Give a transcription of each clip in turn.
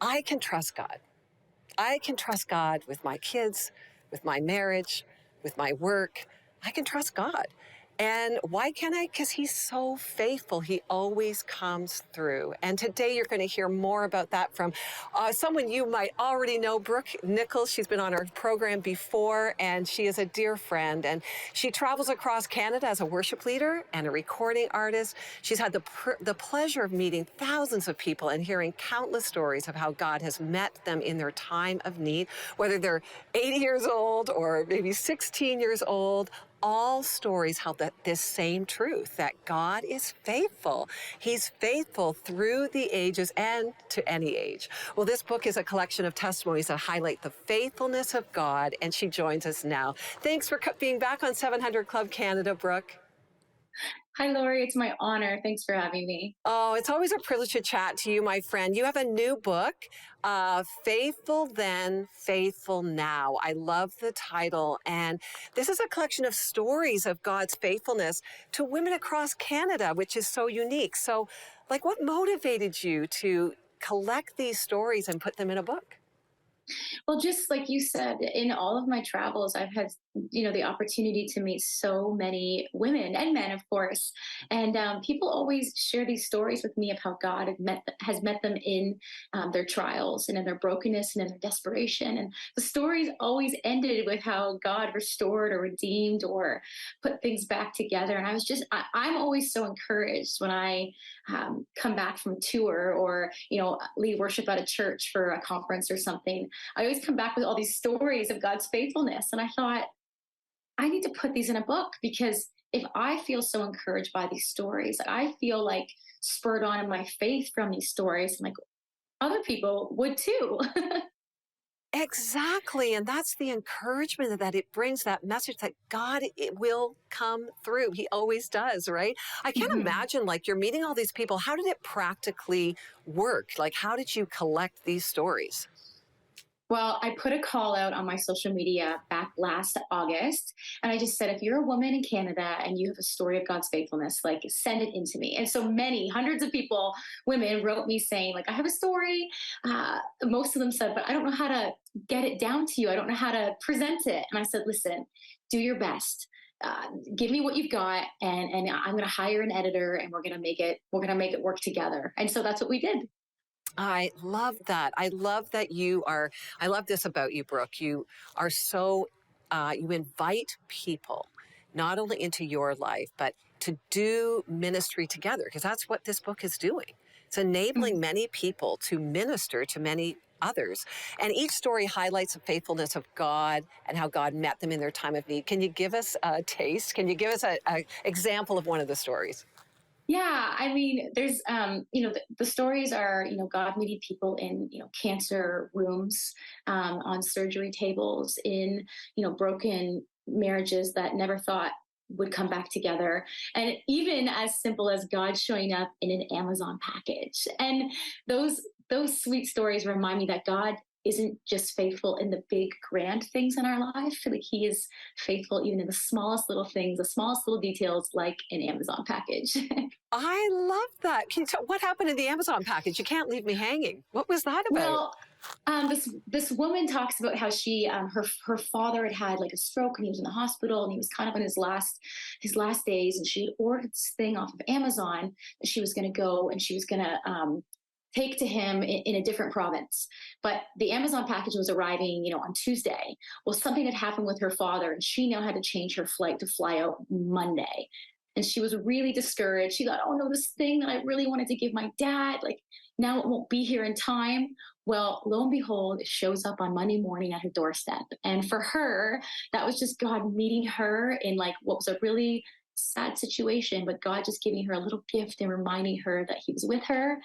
I can trust God. I can trust God with my kids, with my marriage, with my work. I can trust God. And why can I? Because he's so faithful. He always comes through. And today you're going to hear more about that from someone you might already know, Brooke Nicholls. She's been on our program before, and she is a dear friend. And she travels across Canada as a worship leader and a recording artist. She's had the pleasure of meeting thousands of people and hearing countless stories of how God has met them in their time of need, whether they're 80 years old or maybe 16 years old. All stories have this same truth, that God is faithful. He's faithful through the ages and to any age. Well, this book is a collection of testimonies that highlight the faithfulness of God, and she joins us now. Thanks for being back on 700 Club Canada, Brooke. Hi, Lori. It's my honor. Thanks for having me. Oh, it's always a privilege to chat to you, my friend. You have a new book, Faithful Then, Faithful Now. I love the title. And this is a collection of stories of God's faithfulness to women across Canada, which is so unique. So, like, what motivated you to collect these stories and put them in a book? Well, just like you said, in all of my travels, I've had, the opportunity to meet so many women and men, of course. And people always share these stories with me of how God has met them in their trials and in their brokenness and in their desperation. And the stories always ended with how God restored or redeemed or put things back together. And I'm always so encouraged when I come back from a tour or, lead worship at a church for a conference or something. I always come back with all these stories of God's faithfulness. And I thought, I need to put these in a book, because if I feel so encouraged by these stories, I feel like spurred on in my faith from these stories, like other people would too. Exactly. And that's the encouragement that it brings, that message that God, it will come through. He always does, right? I can't Mhm. imagine, like, you're meeting all these people. How did it practically work? Like, how did you collect these stories? Well, I put a call out on my social media back last August, and I just said, if you're a woman in Canada and you have a story of God's faithfulness, like send it in to me. And so many, hundreds of people, women, wrote me saying, like, I have a story. Most of them said, but I don't know how to get it down to you. I don't know how to present it. And I said, listen, do your best. Give me what you've got, and I'm going to hire an editor, and we're going to make it work together. And so that's what we did. I love that. I love this about you, Brooke. You are so, you invite people not only into your life, but to do ministry together, because that's what this book is doing. It's enabling many people to minister to many others. And each story highlights the faithfulness of God and how God met them in their time of need. Can you give us a taste? Can you give us a example of one of the stories? Yeah, I mean, there's, the stories are, God meeting people in, cancer rooms, on surgery tables, in, broken marriages that never thought would come back together. And even as simple as God showing up in an Amazon package. And those, those sweet stories remind me that God isn't just faithful in the big grand things in our life. Like he is faithful even in the smallest little things, the smallest little details, like an Amazon package. I love that. Can you tell what happened in the Amazon package? You can't leave me hanging. What was that about? Well, this woman talks about how her father had like a stroke, and he was in the hospital, and he was kind of in his last days, and she had ordered this thing off of Amazon that she was going to go and she was going to take to him in a different province. But the Amazon package was arriving, on Tuesday. Well, something had happened with her father, and she now had to change her flight to fly out Monday. And she was really discouraged. She thought, oh no, this thing that I really wanted to give my dad, like now it won't be here in time. Well, lo and behold, it shows up on Monday morning at her doorstep. And for her, that was just God meeting her in like what was a really sad situation, but God just giving her a little gift and reminding her that he was with her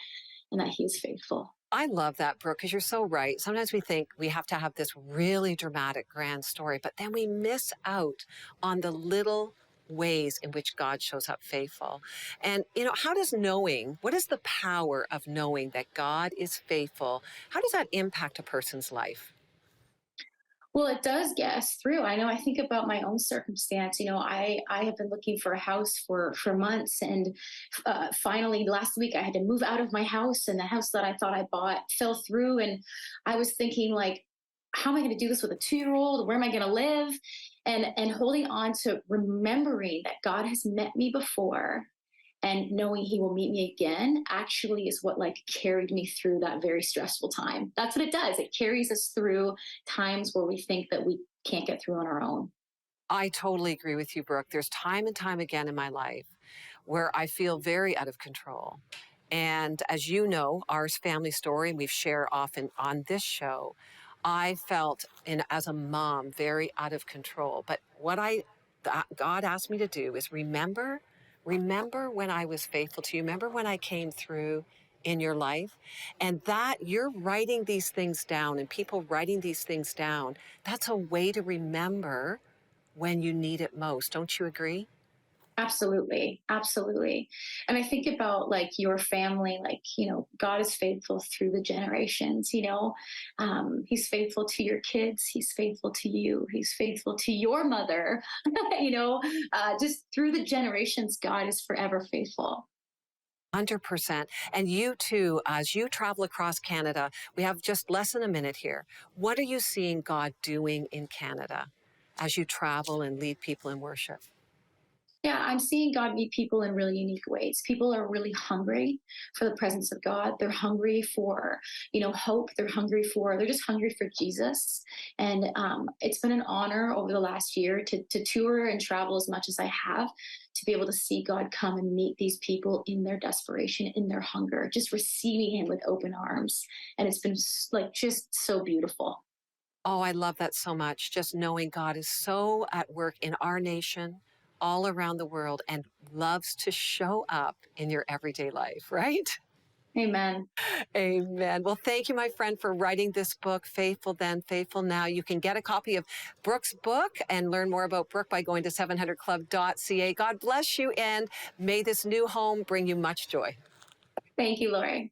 and that he is faithful. I love that, Brooke, because you're so right. Sometimes we think we have to have this really dramatic, grand story, but then we miss out on the little ways in which God shows up faithful. And, what is the power of knowing that God is faithful? How does that impact a person's life? Well, it does get us through. I know I think about my own circumstance. I have been looking for a house for months, and finally last week I had to move out of my house, and the house that I thought I bought fell through, and I was thinking like, how am I going to do this with a 2 year old? Where am I going to live? And holding on to remembering that God has met me before and knowing he will meet me again actually is what like carried me through that very stressful time. That's what it does. It carries us through times where we think that we can't get through on our own. I totally agree with you, Brooke. There's time and time again in my life where I feel very out of control. And as you know, our family story, and we've shared often on this show, I felt as a mom very out of control. But God asked me to do is remember when I was faithful to you. Remember when I came through in your life, and that you're writing these things down, and people writing these things down. That's a way to remember when you need it most. Don't you agree? Absolutely. Absolutely. And I think about like your family, like, God is faithful through the generations, he's faithful to your kids. He's faithful to you. He's faithful to your mother, just through the generations, God is forever faithful. 100%. And you too, as you travel across Canada, we have just less than a minute here. What are you seeing God doing in Canada as you travel and lead people in worship? Yeah, I'm seeing God meet people in really unique ways. People are really hungry for the presence of God. They're hungry for, hope. They're just hungry for Jesus. And it's been an honor over the last year to tour and travel as much as I have, to be able to see God come and meet these people in their desperation, in their hunger, just receiving Him with open arms. And it's been like just so beautiful. Oh, I love that so much. Just knowing God is so at work in our nation, all around the world, and loves to show up in your everyday life, right? Amen. Amen. Well, thank you, my friend, for writing this book, Faithful Then, Faithful Now. You can get a copy of Brooke's book and learn more about Brooke by going to 700club.ca. God bless you, and may this new home bring you much joy. Thank you, Lori.